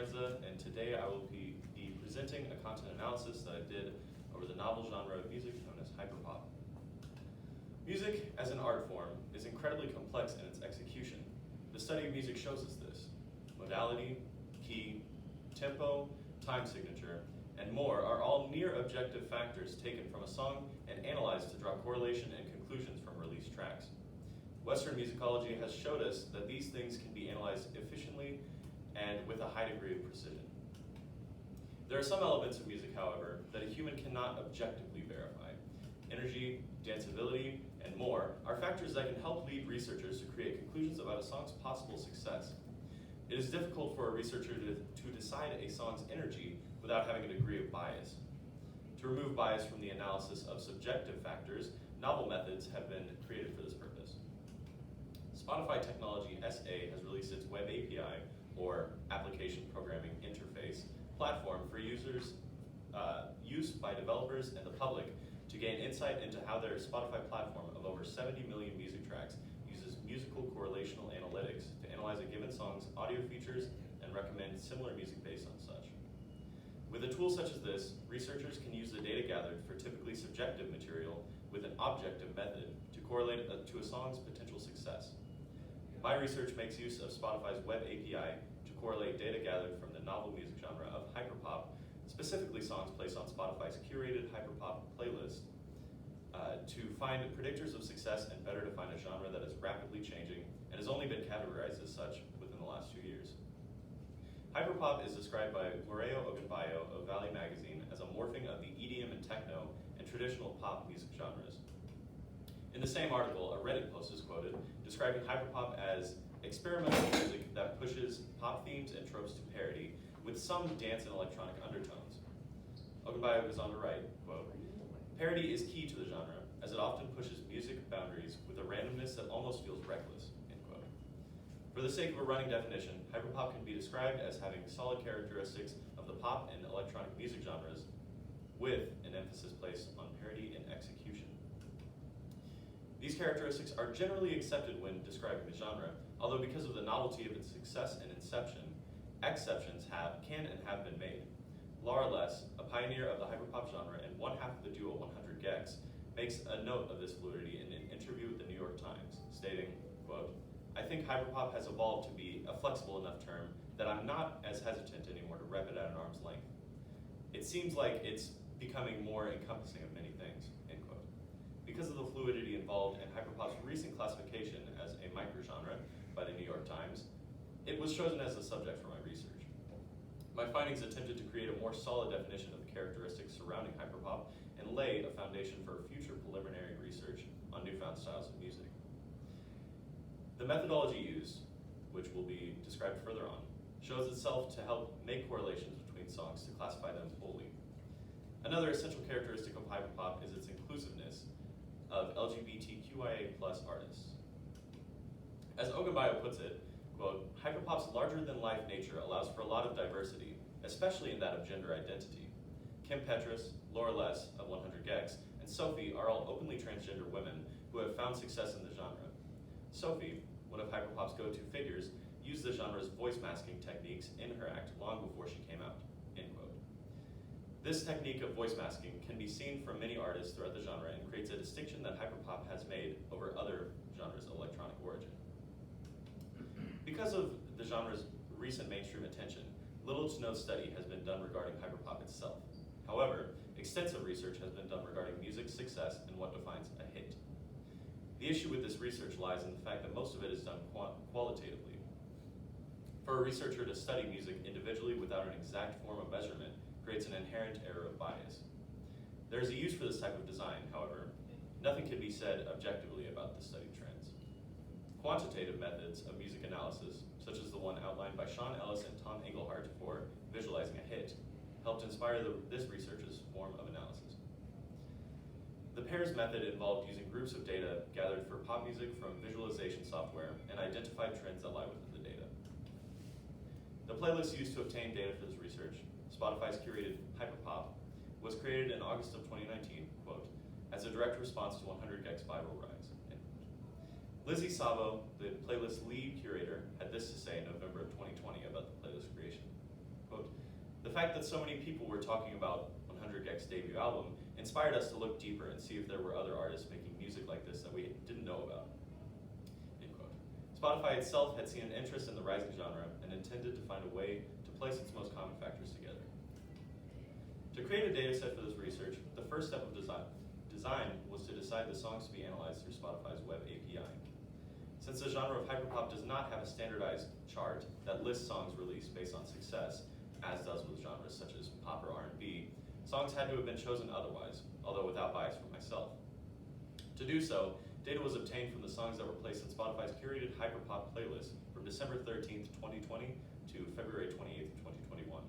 Brinsa, and today I will be presenting a content analysis that I did over the novel genre of music known as hyperpop. Music as an art form is incredibly complex in its execution. The study of music shows us this. Modality, key, tempo, time signature, and more are all near objective factors taken from a song and analyzed to draw correlation and conclusions from released tracks. Western musicology has showed us that these things can be analyzed efficiently and with a high degree of precision. There are some elements of music, however, that a human cannot objectively verify. Energy, danceability, and more are factors that can help lead researchers to create conclusions about a song's possible success. It is difficult for a researcher to decide a song's energy without having a degree of bias. To remove bias from the analysis of subjective factors, novel methods have been created for this purpose. Spotify Technology SA has released its Web API, or Application Programming Interface, platform for users, use by developers and the public to gain insight into how their Spotify platform of over 70 million music tracks uses musical correlational analytics to analyze a given song's audio features and recommend similar music based on such. With a tool such as this, researchers can use the data gathered for typically subjective material with an objective method to correlate it to a song's potential success. My research makes use of Spotify's Web API to correlate data gathered from the novel music genre of hyperpop, specifically songs placed on Spotify's curated hyperpop playlist, to find predictors of success and better define a genre that is rapidly changing and has only been categorized as such within the last 2 years. Hyperpop is described by Moreo Ogunbayo of Valley Magazine as a morphing of the EDM and techno and traditional pop music genres. In the same article, a Reddit post is quoted describing hyperpop as experimental music that pushes pop themes and tropes to parody with some dance and electronic undertones. Ogunbayo goes on to write, quote, "Parody is key to the genre, as it often pushes music boundaries with a randomness that almost feels reckless," end quote. For the sake of a running definition, hyperpop can be described as having solid characteristics of the pop and electronic music genres, with an emphasis placed on parody and execution. These characteristics are generally accepted when describing the genre, although because of the novelty of its success and inception, exceptions can and have been made. Loudness, a pioneer of the hyperpop genre and one half of the duo 100 gecs, makes a note of this fluidity in an interview with the New York Times, stating, quote, "I think hyperpop has evolved to be a flexible enough term that I'm not as hesitant anymore to rep it at an arm's length. It seems like it's becoming more encompassing of many things," end quote. Because of the fluidity involved in hyperpop's recent classification as a microgenre by the New York Times, it was chosen as a subject for my research. My findings attempted to create a more solid definition of the characteristics surrounding hyperpop and lay a foundation for future preliminary research on newfound styles of music. The methodology used, which will be described further on, shows itself to help make correlations between songs to classify them wholly. Another essential characteristic of hyperpop is its inclusiveness of LGBTQIA+ artists. As Ogunbayo puts it, quote, "Hyperpop's larger-than-life nature allows for a lot of diversity, especially in that of gender identity. Kim Petras, Laura Less of 100 gecs, and Sophie are all openly transgender women who have found success in the genre. Sophie, one of hyperpop's go-to figures, used the genre's voice masking techniques in her act long before she came out," end quote. This technique of voice masking can be seen from many artists throughout the genre and creates a distinction that hyperpop has made over other genres of electronic origin. Because of the genre's recent mainstream attention, little to no study has been done regarding hyperpop itself. However, extensive research has been done regarding music's success and what defines a hit. The issue with this research lies in the fact that most of it is done qualitatively. For a researcher to study music individually without an exact form of measurement creates an inherent error of bias. There is a use for this type of design, however. Nothing can be said objectively about the study trends. Quantitative methods of music analysis, such as the one outlined by Sean Ellis and Tom Engelhardt for visualizing a hit, helped inspire this research's form of analysis. The pairs method involved using groups of data gathered for pop music from visualization software and identified trends that lie within the data. The playlist used to obtain data for this research, Spotify's curated Hyperpop, was created in August of 2019, quote, "as a direct response to 100 gecs viral rise." Lizzie Savo, the playlist lead curator, had this to say in November of 2020 about the playlist creation. fact that so many people were talking about 100 Geck's debut album inspired us to look deeper and see if there were other artists making music like this that we didn't know about. End quote. Spotify itself had seen an interest in the rising genre and intended to find a way to place its most common factors together. To create a data set for this research, the first step of design was to decide the songs to be analyzed through Spotify's web API. Since the genre of hyperpop does not have a standardized chart that lists songs released based on success, as does with genres such as pop or R&B, songs had to have been chosen otherwise, although without bias from myself. To do so, data was obtained from the songs that were placed in Spotify's curated hyperpop playlist from December 13th, 2020 to February 28th, 2021.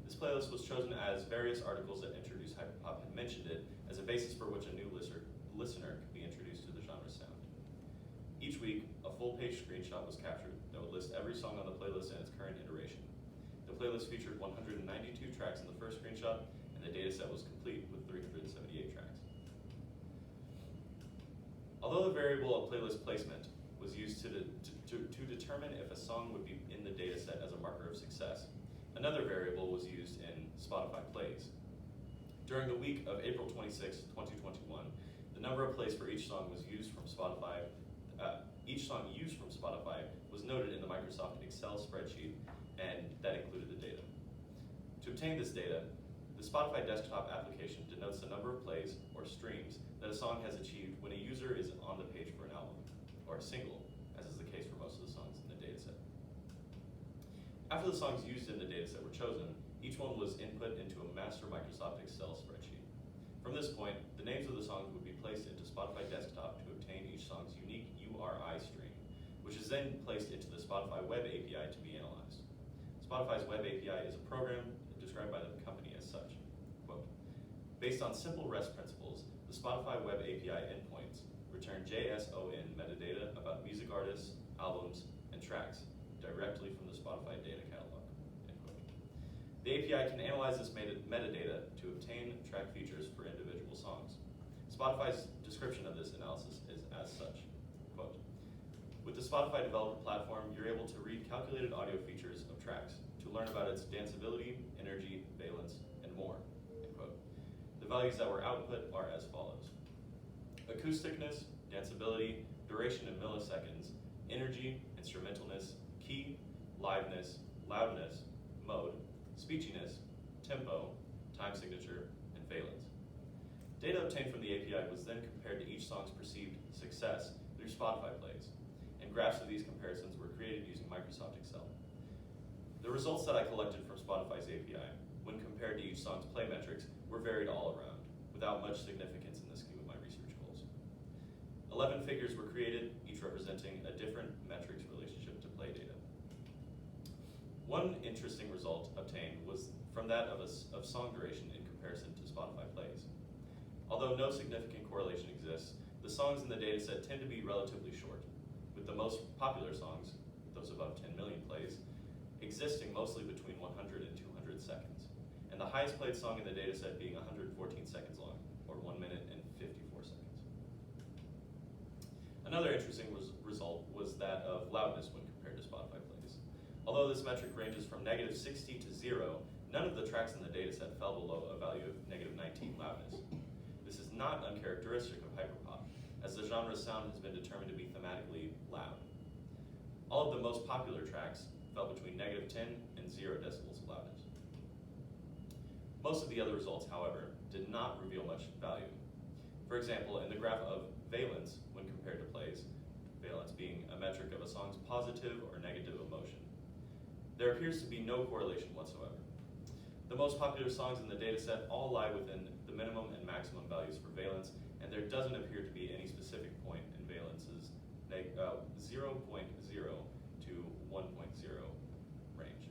This playlist was chosen as various articles that introduced hyperpop had mentioned it as a basis for which a new listener could be introduced to the genre's sound. Each week, a full-page screenshot was captured that would list every song on the playlist in its current iteration. The playlist featured 192 tracks in the first screenshot, and the dataset was complete with 378 tracks. Although the variable of playlist placement was used to determine if a song would be in the dataset as a marker of success, another variable was used in Spotify plays. During the week of April 26, 2021, the number of plays for each song used from Spotify was noted in the Microsoft Excel spreadsheet, and that included the data. To obtain this data, the Spotify desktop application denotes the number of plays or streams that a song has achieved when a user is on the page for an album, or a single, as is the case for most of the songs in the dataset. After the songs used in the dataset were chosen, each one was input into a master Microsoft Excel spreadsheet. From this point, the names of the songs would be placed into Spotify desktop to obtain each song's unique URI stream, which is then placed into the Spotify web API to be analyzed. Spotify's web API is a program described by the company as such. Quote, based on simple REST principles, the Spotify web API endpoints return JSON metadata about music artists, albums, and tracks directly from the Spotify data catalog. End quote. The API can analyze this metadata to obtain track features for individual songs. Spotify's description of this analysis is as such. Quote, with the Spotify developer platform, you're able to read calculated audio features of tracks to learn about its danceability, energy, valence, and more. End quote. The values that were output are as follows. Acousticness, danceability, duration in milliseconds, energy, instrumentalness, key, liveness, loudness, mode, speechiness, tempo, time signature, and valence. Data obtained from the API was then compared to each song's perceived success through Spotify plays, and graphs of these comparisons were created using Microsoft Excel. The results that I collected from Spotify's API, when compared to each song's play metrics, were varied all around, without much significance in the scheme of my research goals. 11 figures were created, each representing a different metrics relationship to play data. One interesting result obtained was from that of song duration in comparison to Spotify plays. Although no significant correlation exists, the songs in the dataset tend to be relatively short, with the most popular songs, those above 10 million plays, existing mostly between 100 and 200 seconds, and the highest played song in the dataset being 114 seconds long, or 1 minute and 54 seconds. Another interesting result was that of loudness when compared to Spotify plays. Although this metric ranges from -60 to 0, none of the tracks in the dataset fell below a value of -19 loudness. This is not uncharacteristic of hyperpop, as the genre's sound has been determined to be thematically loud. All of the most popular tracks fell between -10 and 0 decibels of loudness. Most of the other results, however, did not reveal much value. For example, in the graph of valence when compared to plays, valence being a metric of a song's positive or negative emotion, there appears to be no correlation whatsoever. The most popular songs in the dataset all lie within the minimum and maximum values for valence, and there doesn't appear to be any specific point in valence's 0.0 to 1.0 range.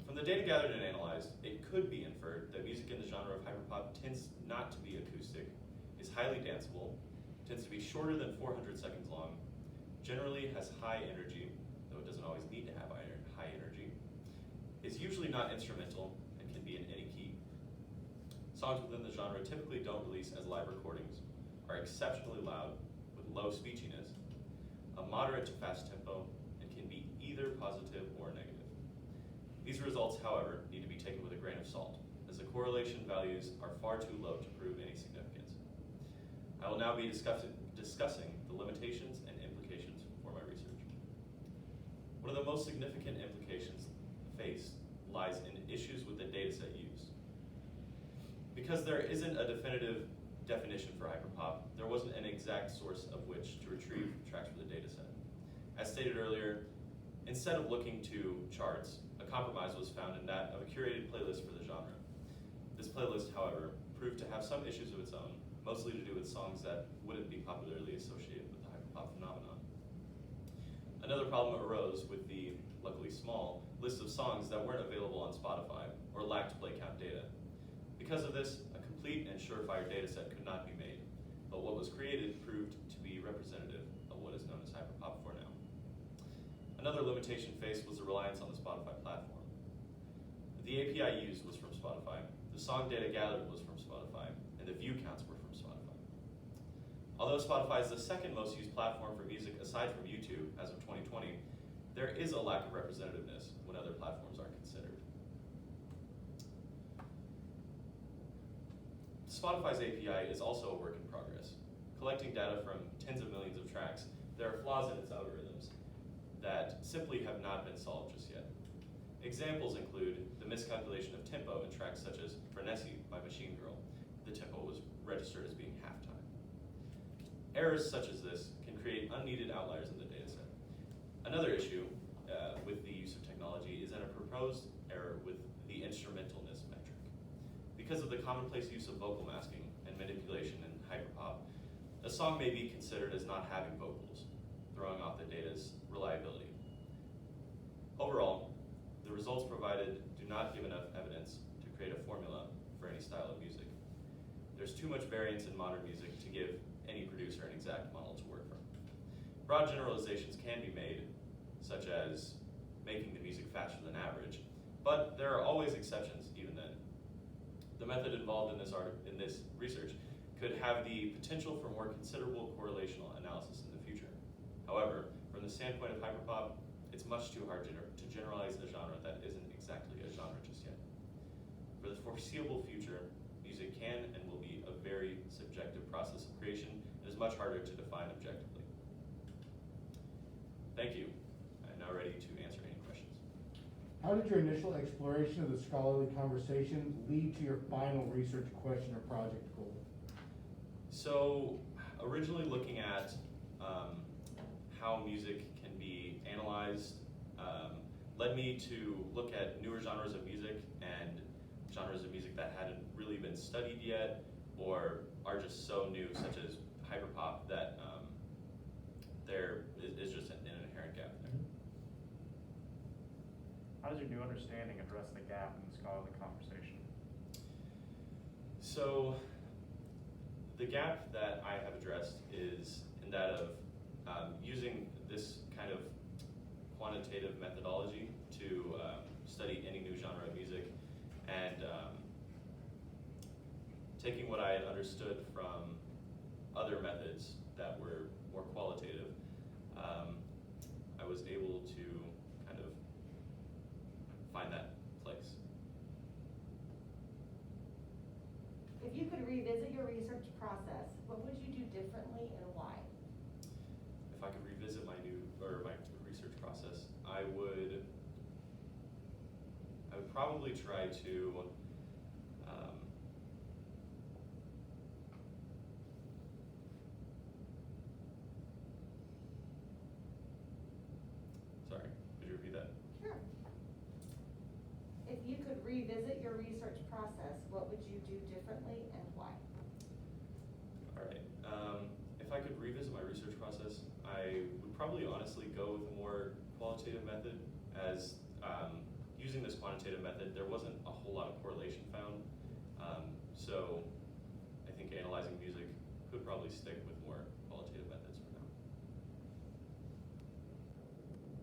From the data gathered and analyzed, it could be inferred that music in the genre of hyperpop tends not to be acoustic, is highly danceable, tends to be shorter than 400 seconds long, generally has high energy, though it doesn't always need to have high energy, is usually not instrumental, and can be in any key. Songs within the genre typically don't release as live recordings, are exceptionally loud with low speechiness, a moderate to fast tempo, and can be either positive or negative. These results, however, need to be taken with a grain of salt, as the correlation values are far too low to prove any significance. I will now be discussing the limitations and implications for my research. One of the most significant implications faced lies in issues with the dataset used. Because there isn't a definitive definition for hyperpop, there wasn't an exact source of which to retrieve tracks for the dataset. As stated earlier, instead of looking to charts, a compromise was found in that of a curated playlist for the genre. This playlist, however, proved to have some issues of its own, mostly to do with songs that wouldn't be popularly associated with the hyperpop phenomenon. Another problem arose with the, luckily small, list of songs that weren't available on Spotify or lacked play count data. Because of this, a complete and surefire dataset could not be made, but what was created proved to be representative of what is known as hyperpop for now. Another limitation faced was the reliance on the Spotify platform. The API used was from Spotify, the song data gathered was from Spotify, and the view counts were from Spotify. Although Spotify is the second most used platform for music aside from YouTube as of 2020, there is a lack of representativeness when other platforms are considered. Spotify's API is also a work in progress. Collecting data from tens of millions of tracks, there are flaws in its algorithms that simply have not been solved just yet. Examples include the miscalculation of tempo in tracks such as Frenesy by Machine Girl. The tempo was registered as being halftime. Errors such as this can create unneeded outliers in the dataset. Another issue with the use of technology is in a proposed error with the instrumentalness metric. Because of the commonplace use of vocal masking and manipulation in hyperpop, a song may be considered as not having vocals, throwing off the data's reliability. Overall, the results provided do not give enough evidence to create a formula for any style of music. There's too much variance in modern music to give any producer an exact model to work from. Broad generalizations can be made, such as making the music faster than average, but there are always exceptions even then. The method involved in this research could have the potential for more considerable correlational analysis in the future. However, from the standpoint of hyperpop, it's much too hard to generalize a genre that isn't exactly a genre just yet. For the foreseeable future, music can and will be a very subjective process of creation and is much harder to define objectively. Thank you. I'm now ready to answer any questions. How did your initial exploration of the scholarly conversation lead to your final research question or project goal? So, originally looking at how music can be analyzed led me to look at newer genres of music and genres of music that hadn't really been studied yet or are just so new, such as hyperpop, that there is just an inherent gap there. How does your new understanding address the gap in the scholarly conversation? So, the gap that I have addressed is in that of using this kind of quantitative methodology to study any new genre of music and taking what I had understood from other methods that were more qualitative, I was able to kind of find that place. If you could revisit your research process, what would you do differently and why? If I could revisit my research process, I would probably try to sorry, could you repeat that? Sure. If you could revisit your research process, what would you do differently and why? All right. If I could revisit my research process, I would probably honestly go with a more qualitative method, as using this quantitative method, there wasn't a whole lot of correlation found. So I think analyzing music could probably stick with more